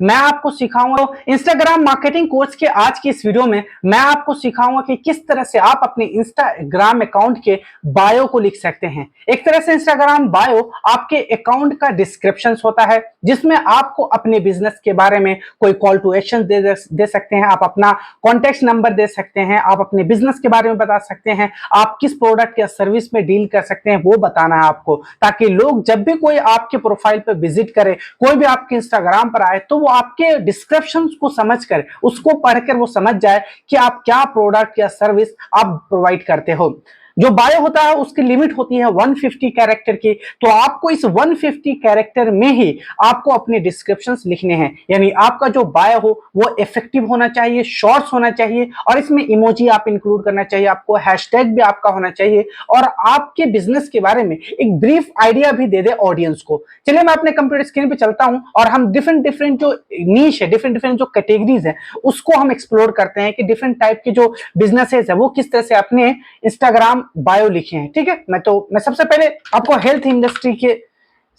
मैं आपको सिखाऊंगा इंस्टाग्राम मार्केटिंग कोर्स के आज की इस वीडियो में मैं आपको सिखाऊंगा कि किस तरह से आप अपने इंस्टाग्राम अकाउंट के बायो को लिख सकते हैं। एक तरह से इंस्टाग्राम बायो आपके अकाउंट का डिस्क्रिप्शन होता है, जिसमें आपको अपने बिजनेस के बारे में कोई कॉल टू एक्शन दे सकते हैं, आप अपना कॉन्टेक्ट नंबर दे सकते हैं, आप अपने बिजनेस के बारे में बता सकते हैं, आप किस प्रोडक्ट या सर्विस में डील कर सकते हैं वो बताना है आपको, ताकि लोग जब भी कोई आपके प्रोफाइल पर विजिट करे, कोई भी आपके इंस्टाग्राम पर आए तो वो आपके डिस्क्रिप्शन को समझकर उसको पढ़कर वो समझ जाए कि आप क्या प्रोडक्ट या सर्विस आप प्रोवाइड करते हो। जो बायो होता है उसकी लिमिट होती है 150 कैरेक्टर की, तो आपको इस 150 कैरेक्टर में ही आपको अपने डिस्क्रिप्शंस लिखने हैं। यानी आपका जो बायो हो वो इफेक्टिव होना चाहिए, शॉर्ट्स होना चाहिए और इसमें इमोजी आप इंक्लूड करना चाहिए, आपको हैशटैग भी आपका होना चाहिए और आपके बिजनेस के बारे में एक ब्रीफ आइडिया भी दे दे ऑडियंस को। चलिए मैं अपने कंप्यूटर स्क्रीन पे चलता हूं और हम डिफरेंट जो नीश है, डिफरेंट जो कैटेगरीज है उसको हम एक्सप्लोर करते हैं कि डिफरेंट टाइप के जो बिजनेसेस है वो किस तरह से अपने इंस्टाग्राम बायो लिखे हैं। ठीक है, मैं सबसे पहले आपको हेल्थ इंडस्ट्री के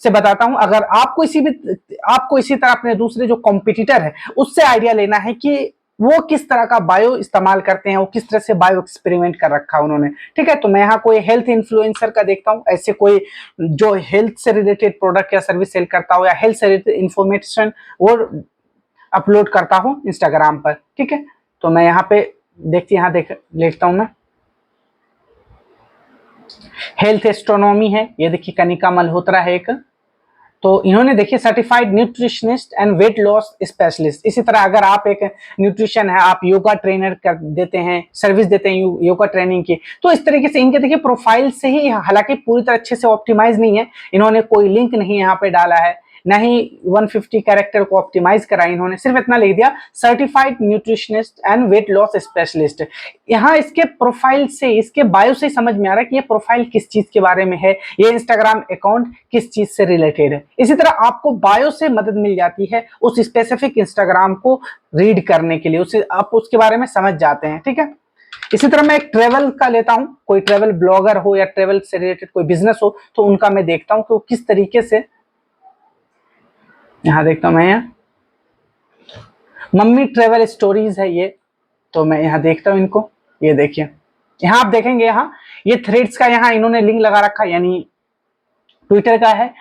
से बताता हूं। अगर आपको इसी तरह अपने दूसरे जो कॉम्पिटिटर है उससे आइडिया लेना है कि वो किस तरह का बायो इस्तेमाल करते हैं, वो किस तरह से बायो एक्सपेरिमेंट कर रखा है उन्होंने। ठीक है, तो मैं यहाँ कोई हेल्थ इन्फ्लुएंसर का देखता हूँ, ऐसे कोई जो हेल्थ से रिलेटेड प्रोडक्ट या सर्विस सेल करता हो या हेल्थ से रिलेटेड इंफॉर्मेशन वो अपलोड करता हूँ इंस्टाग्राम पर। ठीक है, तो मैं यहाँ पे देखता हूँ मैं हेल्थ एस्ट्रोनॉमी है, ये देखिए कनिका मल्होत्रा है एक, तो इन्होंने देखिए certified nutritionist and weight loss specialist. इसी तरह अगर आप एक न्यूट्रिशन है, आप योगा ट्रेनर कर देते हैं, सर्विस देते हैं योगा ट्रेनिंग की, तो इस तरीके से इनके देखिए प्रोफाइल से ही, हालांकि पूरी तरह अच्छे से ऑप्टिमाइज नहीं है, इन्होंने कोई लिंक नहीं यहाँ पे डाला है, ना ही 150 कैरेक्टर को ऑप्टिमाइज करा, इन्होंने सिर्फ इतना लिख दिया certified nutritionist and weight loss specialist. यहाँ इसके प्रोफाइल से, इसके बायो से समझ में आ रहा है कि ये प्रोफाइल किस चीज के बारे में है, ये इंस्टाग्राम अकाउंट किस चीज से रिलेटेड है। इसी तरह आपको बायो से मदद मिल जाती है उस स्पेसिफिक इंस्टाग्राम को रीड करने के लिए, उसे आप उसके बारे में समझ जाते हैं। ठीक है, इसी तरह मैं एक ट्रेवल का लेता हूं, कोई ट्रेवल ब्लॉगर हो या ट्रेवल से रिलेटेड कोई बिजनेस हो, तो उनका मैं देखता हूं कि वो किस तरीके से, यहाँ देखता हूं मैं, यहाँ मम्मी ट्रेवल स्टोरीज है ये, तो मैं यहाँ देखता हूं इनको। ये देखिए, यहाँ आप देखेंगे, यहाँ ये थ्रेड्स का यहाँ इन्होंने लिंक लगा रखा है, यानी ट्विटर का है।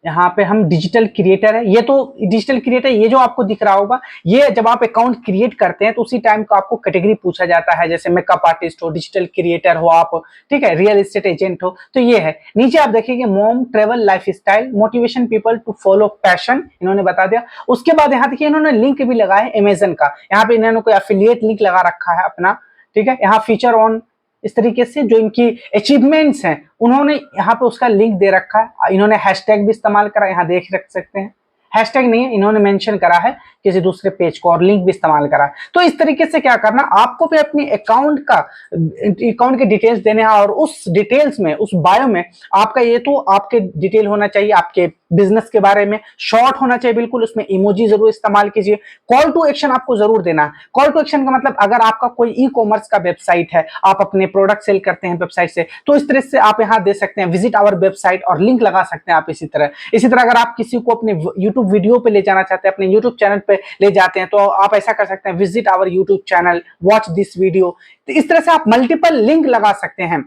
यहाँ पे हम डिजिटल क्रिएटर है, ये तो डिजिटल क्रिएटर, ये जो आपको दिख रहा होगा, ये जब आप अकाउंट क्रिएट करते हैं तो उसी टाइम को आपको कैटेगरी पूछा जाता है, जैसे मेकअप आर्टिस्ट हो, डिजिटल क्रिएटर हो आप, ठीक है, रियल एस्टेट एजेंट हो, तो ये है। नीचे आप देखिए mom travel life style motivation people to follow passion, इन्होंने बता दिया। उसके बाद यहाँ देखिए इन्होंने लिंक भी लगाया है अमेजन का, यहाँ पे इन्होंने कोई एफिलिएट लिंक लगा रखा है अपना। ठीक है, यहाँ फीचर ऑन, इस तरीके से जो इनकी अचीवमेंट्स हैं उन्होंने यहाँ पे उसका लिंक दे रखा है। इन्होंने हैशटैग भी इस्तेमाल करा, यहाँ देख रख सकते हैं, हैशटैग नहीं है, इन्होंने मेंशन करा है किसी दूसरे पेज को, और लिंक भी इस्तेमाल करा है। तो इस तरीके से क्या करना, आपको भी अपनी अकाउंट के डिटेल्स देने हैं, और उस डिटेल्स में, उस बायो में आपका ये तो आपके डिटेल होना चाहिए, आपके बिजनेस के बारे में शॉर्ट होना चाहिए बिल्कुल, उसमें इमोजी जरूर इस्तेमाल कीजिए, कॉल टू एक्शन आपको जरूर देना है। कॉल टू एक्शन का मतलब, अगर आपका कोई ई कॉमर्स का वेबसाइट है, आप अपने प्रोडक्ट सेल करते हैं वेबसाइट से, तो इस तरह से आप यहाँ दे सकते हैं विजिट आवर वेबसाइट, और लिंक लगा सकते हैं आप। इसी तरह अगर आप किसी को अपने यूट्यूब वीडियो पे ले जाना चाहते हैं, अपने यूट्यूब चैनल पे ले जाते हैं, तो आप ऐसा कर सकते हैं visit our YouTube channel, watch this video. तो इस तरह से आप मल्टीपल लिंक लगा सकते हैं।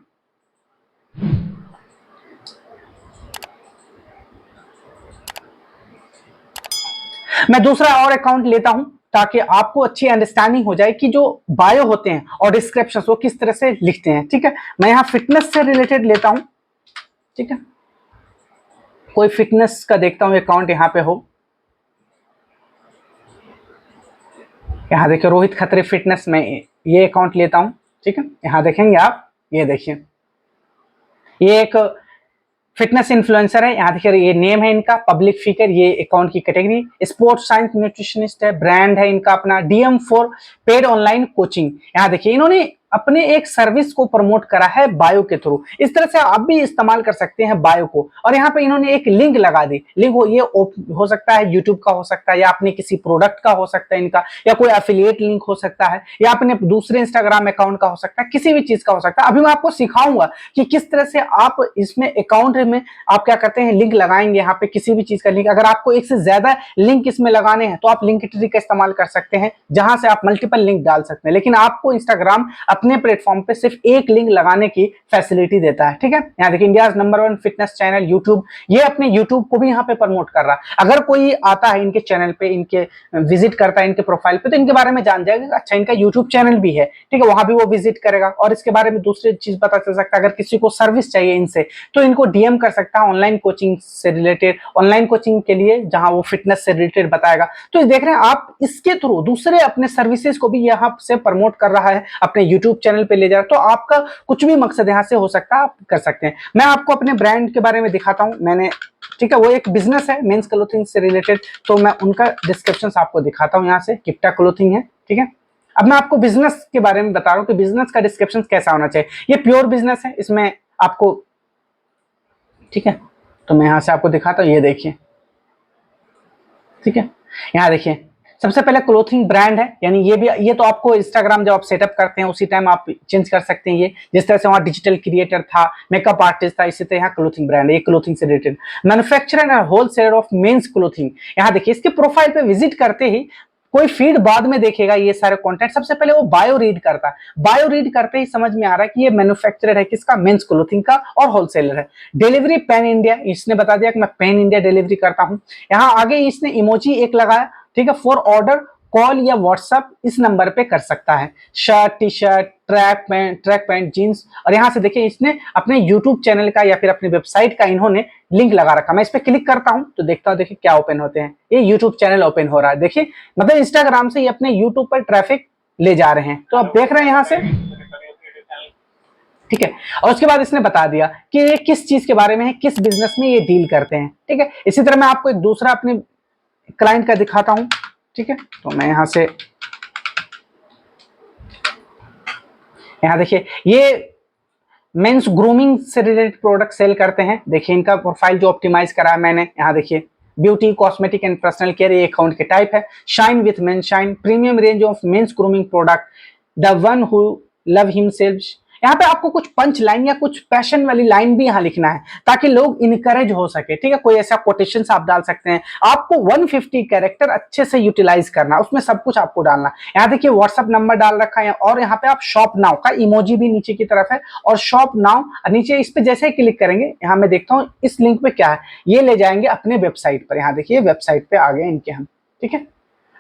मैं दूसरा और अकाउंट लेता हूं ताकि आपको अच्छी अंडरस्टैंडिंग हो जाए कि जो बायो होते हैं और डिस्क्रिप्शन वो किस तरह से लिखते हैं। ठीक है, मैं यहां फिटनेस से रिलेटेड लेता हूं। ठीक है, कोई फिटनेस का देखता हूं अकाउंट यहां पे हो, यहाँ देखिए रोहित खत्री फिटनेस में ये अकाउंट लेता हूं। ठीक है, यहाँ देखेंगे आप, ये देखिए ये एक फिटनेस इन्फ्लुएंसर है, यहाँ देखिए ये नेम है इनका, पब्लिक फिगर, ये अकाउंट की कैटेगरी स्पोर्ट्स साइंस न्यूट्रिशनिस्ट है, ब्रांड है इनका अपना DM4 पेड ऑनलाइन कोचिंग। यहाँ देखिए इन्होंने अपने एक सर्विस को प्रमोट करा है बायो के थ्रू। इस तरह से आप भी इस्तेमाल कर सकते हैं बायो को। और यहाँ पे इन्होंने एक लिंक लगा दी। लिंक ये हो सकता है यूट्यूब का, हो सकता है या अपने किसी प्रोडक्ट का हो सकता है इनका, या कोई एफिलिएट लिंक हो सकता है, या अपने दूसरे इंस्टाग्राम अकाउंट का हो सकता है, किसी भी चीज का हो सकता है। अभी मैं आपको सिखाऊंगा कि किस तरह से आप इसमें अकाउंट में आप क्या करते हैं, लिंक लगाएंगे यहाँ पे किसी भी चीज का लिंक। अगर आपको एक से ज्यादा लिंक इसमें लगाने हैं तो आप लिंक ट्री का इस्तेमाल कर सकते हैं, जहां से आप मल्टीपल लिंक डाल सकते हैं। लेकिन आपको इंस्टाग्राम अपने प्लेटफॉर्म पे सिर्फ एक लिंक लगाने की फैसिलिटी देता है, ठीक है। यहाँ देखिए, India number 1 fitness channel YouTube, ये अपने यूट्यूब को भी यहाँ पे प्रमोट कर रहा है। अगर कोई आता है इनके चैनल पे, इनके विजिट करता है इनके प्रोफाइल पे, तो इनके बारे में जान जाएगा, अच्छा इनका यूट्यूब चैनल भी है, ठीक है, वहां भी वो विजिट करेगा और इसके बारे में दूसरी चीज पता चल सकता है। अगर किसी को सर्विस चाहिए इनसे तो इनको डीएम कर सकता है ऑनलाइन कोचिंग से रिलेटेड, ऑनलाइन कोचिंग के लिए, जहां वो फिटनेस से रिलेटेड बताएगा। तो देख रहे हैं आप, इसके थ्रू दूसरे अपने सर्विसेज को भी यहाँ से प्रमोट कर रहा है, अपने यूट्यूब चैनल पे ले जा रहा है। तो आपका कुछ भी मकसद यहाँ से हो सकता है, आप कर सकते हैं। मैं आपको अपने ब्रांड के बारे में दिखाता हूँ, मैंने, ठीक है, वो एक बिजनेस है मेंस क्लोथिंग से रिलेटेड, तो मैं उनका डिस्क्रिप्शन आपको दिखाता हूँ। यहाँ से किप्टा क्लोथिंग है, ठीक है। अब मैं आपको बिजनेस के बारे में बता रहा हूँ कि बिजनेस का डिस्क्रिप्शन कैसा होना चाहिए। ये प्योर बिजनेस है, इसमें आपको, ठीक है, तो मैं यहाँ से आपको दिखाता हूँ। ये देखिए, ठीक है, यहाँ देखिए, सबसे पहले क्लोथिंग ब्रांड है, यानी ये भी, ये तो आपको इंस्टाग्राम जब आप सेटअप करते हैं उसी टाइम आप चेंज कर सकते हैं। ये जिस तरह से वहाँ डिजिटल क्रिएटर था, मेकअप आर्टिस्ट था, इसी तरह यहाँ क्लोथिंग ब्रांड है, ये क्लोथिंग से related. Manufacturer and wholesaler of men's clothing. यहाँ देखिए, इसके प्रोफाइल पे विजिट करते ही कोई फीड बाद में देखेगा ये सारे कंटेंट, सबसे पहले वो बायो रीड करता है। बायो रीड करते ही समझ में आ रहा है कि ये मैन्युफैक्चरर है, किसका, मेंस क्लोथिंग का, और होलसेलर है। डिलीवरी पैन इंडिया, इसने बता दिया कि मैं पैन इंडिया डिलीवरी करता हूं। यहाँ आगे इसने इमोजी एक लगाया, ठीक है, फॉर ऑर्डर कॉल या व्हाट्सएप इस नंबर पे कर सकता है। Shirt, T shirt, track pant, jeans. और यहाँ से देखिए, इसने अपने यूट्यूब चैनल का या फिर अपनी वेबसाइट का इन्होंने लिंक लगा रखा। मैं इस पे क्लिक करता हूं तो देखता हूं, देखिए क्या ओपन होते हैं। ये यूट्यूब चैनल ओपन हो रहा है, देखिए, मतलब इंस्टाग्राम से ये अपने यूट्यूब पर ट्रैफिक ले जा रहे हैं। तो आप देख रहे हैं यहाँ से, ठीक है। और उसके बाद इसने बता दिया कि ये किस चीज के बारे में है, किस बिजनेस में ये डील करते हैं, ठीक है। इसी तरह मैं आपको एक दूसरा अपने क्लाइंट का दिखाता हूं, ठीक है। तो मैं यहां से, यहां देखिए, ये मेंस ग्रूमिंग से रिलेटेड प्रोडक्ट सेल करते हैं। देखिए इनका प्रोफाइल जो ऑप्टिमाइज करा है मैंने, यहाँ देखिए, beauty, cosmetic and personal care, ये अकाउंट के टाइप है। Shine with main shine, premium range of mains grooming product, the one who love himself. यहाँ पे आपको कुछ पंच लाइन या कुछ पैशन वाली लाइन भी यहाँ लिखना है ताकि लोग इनकरेज हो सके, ठीक है। कोई ऐसा कोटेशन आप डाल सकते हैं। आपको 150 कैरेक्टर अच्छे से यूटिलाइज करना, उसमें सब कुछ आपको डालना। यहाँ देखिए, व्हाट्सएप नंबर डाल रखा है और यहाँ पे आप शॉप नाउ का इमोजी भी नीचे की तरफ है, और शॉप नाउ नीचे, इस पे जैसे ही क्लिक करेंगे, यहाँ मैं देखता हूँ इस लिंक पे क्या है, ये ले जाएंगे अपने वेबसाइट पर। यहाँ देखिए, वेबसाइट पे आ गए इनके हम, ठीक है।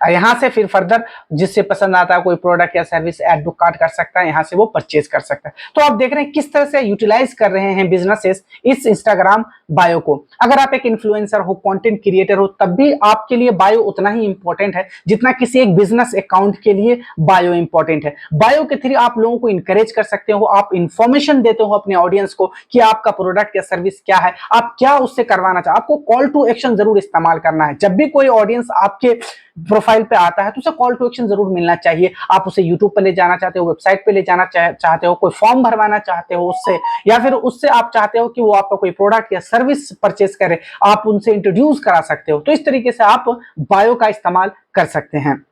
यहाँ से फिर फर्दर जिससे पसंद आता है कोई प्रोडक्ट या सर्विस, ऐड बुक कार्ड कर सकता है, यहाँ से वो परचेज कर सकता है। तो आप देख रहे हैं किस तरह से यूटिलाइज कर रहे हैं बिजनेसेस इस इंस्टाग्राम बायो को। अगर आप एक इन्फ्लुएंसर हो, कंटेंट क्रिएटर हो, तब भी आपके लिए बायो उतना ही इंपॉर्टेंट है जितना किसी एक बिजनेस अकाउंट के लिए बायो इंपॉर्टेंट है। बायो के थ्रू आप लोगों को इंकरेज कर सकते हो, आप इंफॉर्मेशन देते हो अपने ऑडियंस को कि आपका प्रोडक्ट या सर्विस क्या है, आप क्या उससे करवाना चाहते। आपको कॉल टू एक्शन जरूर इस्तेमाल करना है। जब भी कोई ऑडियंस आपके प्रोफाइल पे आता है तो उसे कॉल टू एक्शन जरूर मिलना चाहिए। आप उसे यूट्यूब पे ले जाना चाहते हो, वेबसाइट पे ले जाना चाहते हो, कोई फॉर्म भरवाना चाहते हो उससे, या फिर उससे आप चाहते हो कि वो आपका कोई प्रोडक्ट या सर्विस परचेस करे, आप उनसे इंट्रोड्यूस करा सकते हो। तो इस तरीके से आप बायो का इस्तेमाल कर सकते हैं।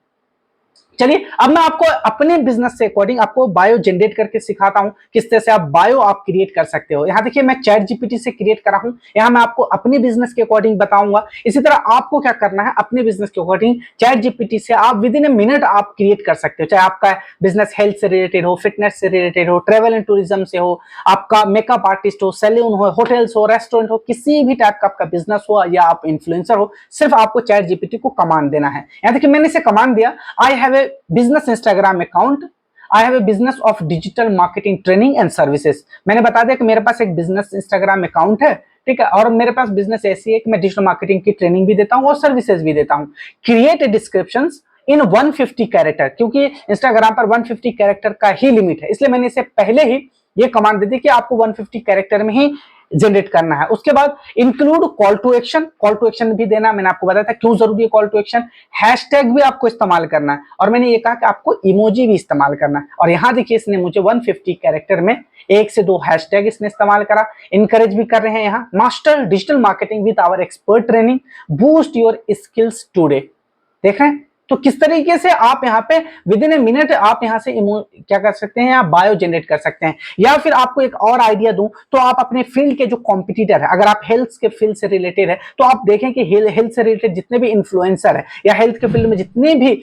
चलिए, अब मैं आपको अपने बिजनेस से अकॉर्डिंग आपको बायो जनरेट करके सिखाता हूं किस तरह से आप बायो आप क्रिएट कर सकते हो। यहां देखिए, मैं चैट जीपीटी से क्रिएट करा हूं। यहां मैं आपको अपने बिजनेस के अकॉर्डिंग बताऊंगा। इसी तरह आपको क्या करना है, अपने बिजनेस के अकॉर्डिंग चैट जीपीटी से आप विद इन ए मिनट आप क्रिएट कर सकते हो। चाहे आपका बिजनेस हेल्थ से रिलेटेड हो, फिटनेस से रिलेटेड हो, ट्रेवल एंड टूरिज्म से हो, आपका मेकअप आर्टिस्ट हो, सैलून हो, होटल्स हो, रेस्टोरेंट हो, किसी भी टाइप का आपका बिजनेस हो या आप इन्फ्लुएंसर हो, सिर्फ आपको चैट जीपीटी को कमांड देना है। यहां देखिए, मैंने इसे कमांड दिया, I have a business Instagram account, I have a business of digital marketing training and services. मैंने बता दिया कि मेरे पास एक बिजनेस इंस्टाग्राम अकाउंट है, ठीक है, और मेरे पास बिजनेस ऐसी है कि मैं डिजिटल मार्केटिंग की ट्रेनिंग भी देता हूं और सर्विसेज भी देता हूं। Create a description in 150 character, क्योंकि इंस्टाग्राम पर 150 कैरेक्टर का ही लिमिट है, इसलिए मैंने इसे पहले ही ये कमांड दे दी कि आपको 150 कैरेक्टर में ही जनरेट करना है। उसके बाद include call to action, call to action भी देना, मैंने आपको बताया था क्यों जरूरी है कॉल टू एक्शन। हैशटैग भी आपको इस्तेमाल करना है, और मैंने ये कहा कि आपको इमोजी भी इस्तेमाल करना है। और यहां देखिए इसने मुझे 150 कैरेक्टर में 1 से 2 हैशटैग इसने इस्तेमाल करा। इनकरेज भी कर रहे हैं यहाँ, master digital marketing with our expert training, boost your skills today. देख रहे हैं तो किस तरीके से आप यहाँ पे विद इन ए मिनट आप यहाँ से क्या कर सकते हैं, आप बायो जनरेट कर सकते हैं। या फिर आपको एक और आइडिया दूं तो आप अपने फील्ड के जो कॉम्पिटिटर है, अगर आप हेल्थ के फील्ड से रिलेटेड है तो आप देखें कि हेल्थ से रिलेटेड जितने भी इन्फ्लुएंसर है या हेल्थ के फील्ड में जितने भी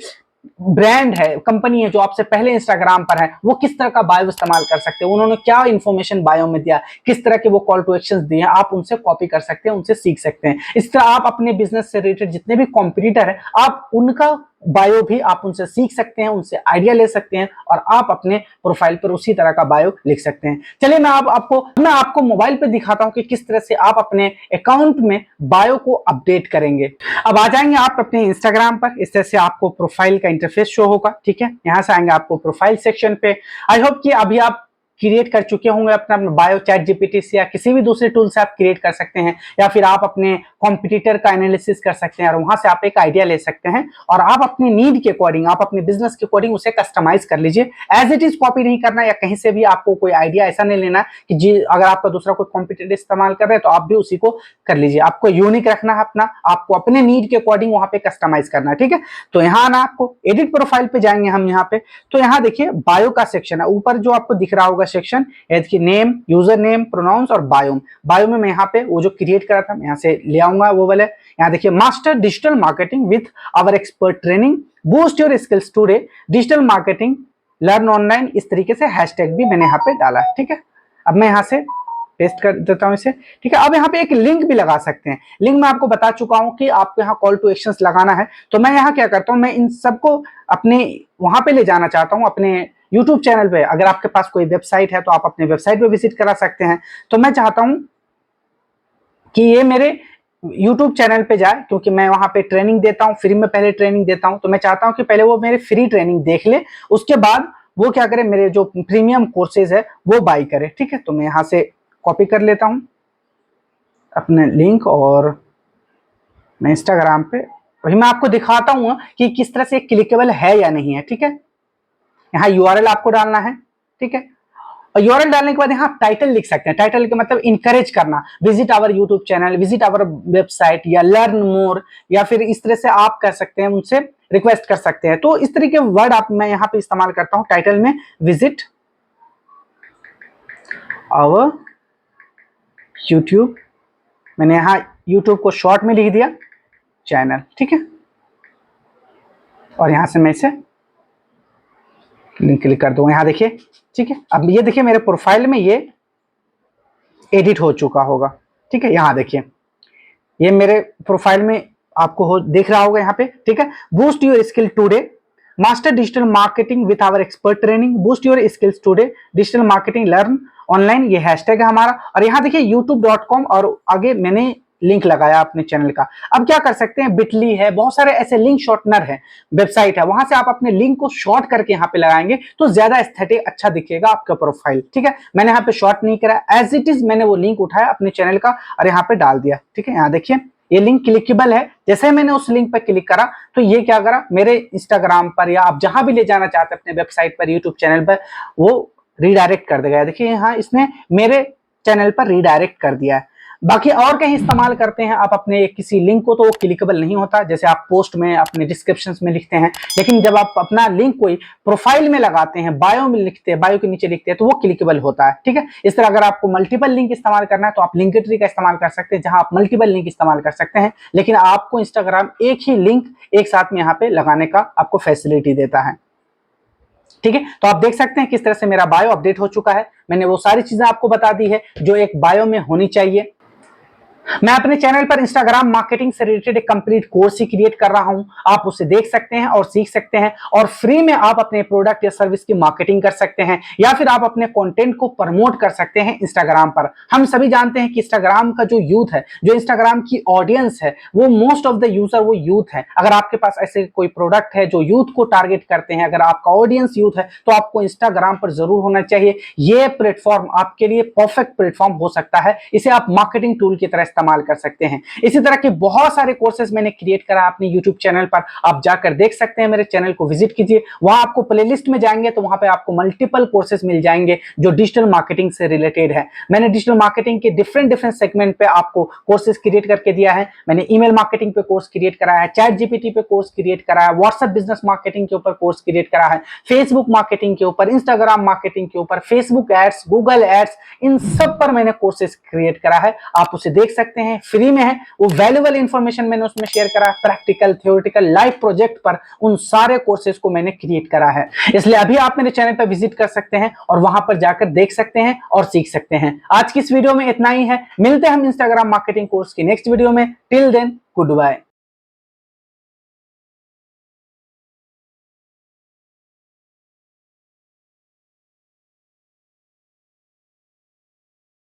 ब्रांड है, कंपनी है जो आपसे पहले इंस्टाग्राम पर है, वो किस तरह का बायो इस्तेमाल कर सकते हैं, उन्होंने क्या इंफॉर्मेशन बायो में दिया, किस तरह के वो कॉल टू एक्शंस दिए हैं, आप उनसे कॉपी कर सकते हैं, उनसे सीख सकते हैं। इस तरह आप अपने बिजनेस से रिलेटेड जितने भी कॉम्पिटिटर है आप उनका बायो भी आप उनसे सीख सकते हैं, उनसे आइडिया ले सकते हैं, और आप अपने प्रोफाइल पर उसी तरह का बायो लिख सकते हैं। चलिए मैं आपको मोबाइल पे दिखाता हूं कि किस तरह से आप अपने अकाउंट में बायो को अपडेट करेंगे। अब आ जाएंगे आप अपने इंस्टाग्राम पर, इस तरह से आपको प्रोफाइल का इंटरफेस शो होगा। ठीक है, यहां से आएंगे आपको प्रोफाइल सेक्शन पे। आई होप कि अभी आप क्रिएट कर चुके होंगे अपना बायो चैट जीपीटी से या किसी भी दूसरे टूल से आप क्रिएट कर सकते हैं, या फिर आप अपने कॉम्पिटिटर का एनालिसिस कर सकते हैं और वहां से आप एक आइडिया ले सकते हैं और आप अपने नीड के अकॉर्डिंग, आप अपने बिजनेस के अकॉर्डिंग उसे कस्टमाइज कर लीजिए। एज इट इज कॉपी नहीं करना, या कहीं से भी आपको कोई आइडिया ऐसा नहीं लेना कि जी अगर आपका दूसरा कोई कॉम्पिटिटर इस्तेमाल कर रहे हैं तो आप भी उसी को कर लीजिए। आपको यूनिक रखना है अपना, आपको अपने नीड के अकॉर्डिंग वहां पे कस्टमाइज करना है। ठीक है, तो यहाँ आना, आपको एडिट प्रोफाइल पे जाएंगे हम यहाँ पे, तो यहाँ देखिए बायो का सेक्शन है, ऊपर जो आपको दिख रहा होगा सेक्शन कि नेम, यूजर नेम, प्रोनाउंस और बायो। बायो में मैं यहाँ पे वो जो क्रिएट करा था मैं यहाँ से ले आऊंगा वो वाले। यहाँ देखिए master digital marketing with our expert training, boost your skills today, digital marketing, learn online, इस तरीके से हैशटैग भी मैंने यहाँ पे डाला है। ठीक है, अब मैं यहाँ से पेस्ट कर देता हूं इसे। ठीक है, अब यहाँ पे एक लिंक भी लगा सकते हैं। लिंक मैं आपको बता चुका हूं कि आपको यहाँ कॉल टू एक्शंस लगाना है, तो मैं यहाँ क्या करता हूं, मैं इन सबको अपने वहां पे ले जाना चाहता हूं, अपने यूट्यूब चैनल पे। अगर आपके पास कोई वेबसाइट है तो आप अपने वेबसाइट पे विजिट करा सकते हैं। तो मैं चाहता हूं कि ये मेरे यूट्यूब चैनल पे जाए, क्योंकि मैं वहां पे ट्रेनिंग देता हूं, फ्री में पहले ट्रेनिंग देता हूं, तो मैं चाहता हूं कि पहले वो मेरे फ्री ट्रेनिंग देख ले, उसके बाद वो क्या करे, मेरे जो प्रीमियम कोर्सेज है वो बाई करे। ठीक है, तो मैं यहाँ से कॉपी कर लेता हूं अपने लिंक और मैं इंस्टाग्राम पे वही मैं आपको दिखाता हूं कि किस तरह से क्लिकेबल है या नहीं है। ठीक है, यहाँ यूआरएल आपको डालना है। ठीक है, और यूआरएल डालने के बाद यहाँ टाइटल लिख सकते हैं। टाइटल का मतलब इनकरेज करना, visit our YouTube channel, visit our website, या लर्न मोर, या फिर इस तरह से आप कर सकते हैं, उनसे रिक्वेस्ट कर सकते हैं। तो इस तरीके वर्ड आप मैं यहाँ पे इस्तेमाल करता हूँ टाइटल में, विजिट आवर यूट्यूब, मैंने यहाँ यूट्यूब को शॉर्ट में लिख दिया चैनल। ठीक है, और यहाँ से मैं इसे लिंक क्लिक कर दूंगा, यहाँ देखिए। ठीक है, अब ये देखिए मेरे प्रोफाइल में ये एडिट हो चुका होगा। ठीक है, यहाँ देखिए ये मेरे प्रोफाइल में आपको दिख रहा होगा यहाँ पे। ठीक है, boost your skill today, master digital marketing with our expert training, boost your skills today, digital marketing learn online, ये हैशटैग है हमारा। और यहाँ देखिए youtube.com और आगे मैंने लिंक लगाया अपने चैनल का। अब क्या कर सकते हैं, बिटली है, बहुत सारे ऐसे लिंक शॉर्टनर है, वेबसाइट है, वहां से आप अपने लिंक को शॉर्ट करके यहाँ पे लगाएंगे तो ज्यादा एस्थेटिक अच्छा दिखेगा आपका प्रोफाइल। ठीक है, मैंने यहाँ पे शॉर्ट नहीं करा, एज इट इज मैंने वो लिंक उठाया अपने चैनल का और यहाँ पे डाल दिया। ठीक है, यहाँ देखिए ये लिंक क्लिकेबल है। जैसे मैंने उस लिंक पर क्लिक करा तो ये क्या करा, मेरे इंस्टाग्राम पर या आप जहां भी ले जाना चाहते हैं अपने वेबसाइट पर, यूट्यूब चैनल पर, वो रिडायरेक्ट कर देगा। देखिए यहाँ इसने मेरे चैनल पर रिडायरेक्ट कर दिया है। बाकी और कहीं इस्तेमाल करते हैं आप अपने किसी लिंक को तो वो क्लिकेबल नहीं होता, जैसे आप पोस्ट में अपने डिस्क्रिप्शन में लिखते हैं, लेकिन जब आप अपना लिंक कोई प्रोफाइल में लगाते हैं, बायो में लिखते हैं, बायो के नीचे लिखते हैं, तो वो क्लिकेबल होता है। ठीक है, इस तरह अगर आपको मल्टीपल लिंक इस्तेमाल करना है तो आप लिंकट्री का इस्तेमाल कर सकते हैं, जहां आप मल्टीपल लिंक इस्तेमाल कर सकते हैं, लेकिन आपको इंस्टाग्राम एक ही लिंक एक साथ में यहाँ पे लगाने का आपको फैसिलिटी देता है। ठीक है, तो आप देख सकते हैं किस तरह से मेरा बायो अपडेट हो चुका है। मैंने वो सारी चीजें आपको बता दी है जो एक बायो में होनी चाहिए। मैं अपने चैनल पर इंस्टाग्राम मार्केटिंग से रिलेटेड एक कंप्लीट कोर्स ही क्रिएट कर रहा हूं। आप उसे देख सकते हैं और सीख सकते हैं और फ्री में आप अपने प्रोडक्ट या सर्विस की मार्केटिंग कर सकते हैं या फिर आप अपने कंटेंट को प्रमोट कर सकते हैं इंस्टाग्राम पर। हम सभी जानते हैं कि इंस्टाग्राम का जो यूथ है, जो इंस्टाग्राम की ऑडियंस है, वो मोस्ट ऑफ द यूजर वो यूथ है। अगर आपके पास ऐसे कोई प्रोडक्ट है जो यूथ को टारगेट करते हैं, अगर आपका ऑडियंस यूथ है, तो आपको इंस्टाग्राम पर जरूर होना चाहिए। ये प्लेटफॉर्म आपके लिए परफेक्ट प्लेटफॉर्म हो सकता है। इसे आप मार्केटिंग टूल की तरह इस्तेमाल कर सकते हैं। इसी तरह के बहुत सारे कोर्सेज मैंने क्रिएट करा अपने यूट्यूब चैनल पर, आप जाकर देख सकते हैं। मेरे चैनल को विजिट कीजिए, वहां आपको प्लेलिस्ट में जाएंगे तो वहां पे आपको मल्टीपल कोर्सेज मिल जाएंगे जो डिजिटल मार्केटिंग से रिलेटेड है। मैंने डिजिटल मार्केटिंग के डिफरेंट सेगमेंट पे आपको कोर्सेज क्रिएट करके दिया है। मैंने ईमेल मार्केटिंग पे कोर्स क्रिएट कराया है, चैट जीपीटी पे कोर्स क्रिएट कराया है, व्हाट्सएप बिजनेस मार्केटिंग के ऊपर कोर्स क्रिएट करा है, फेसबुक मार्केटिंग के ऊपर, इंस्टाग्राम मार्केटिंग के ऊपर, फेसबुक एड्स, गूगल एड्स, इन सब पर मैंने कोर्सेज क्रिएट करा है। आप उसे देख सकते हैं, फ्री में है। वो वैल्यूएबल इंफॉर्मेशन मैंने उसमें शेयर करा है, प्रैक्टिकल, थ्योरेटिकल, लाइव प्रोजेक्ट पर उन सारे कोर्सेज को मैंने क्रिएट करा है। इसलिए अभी आप मेरे चैनल पर विजिट कर सकते हैं और वहां पर जाकर देख सकते हैं और सीख सकते हैं। आज की इस वीडियो में इतना ही है। मिलते हैं हम इंस्टाग्राम मार्केटिंग कोर्स की नेक्स्ट वीडियो में। Till then, good bye.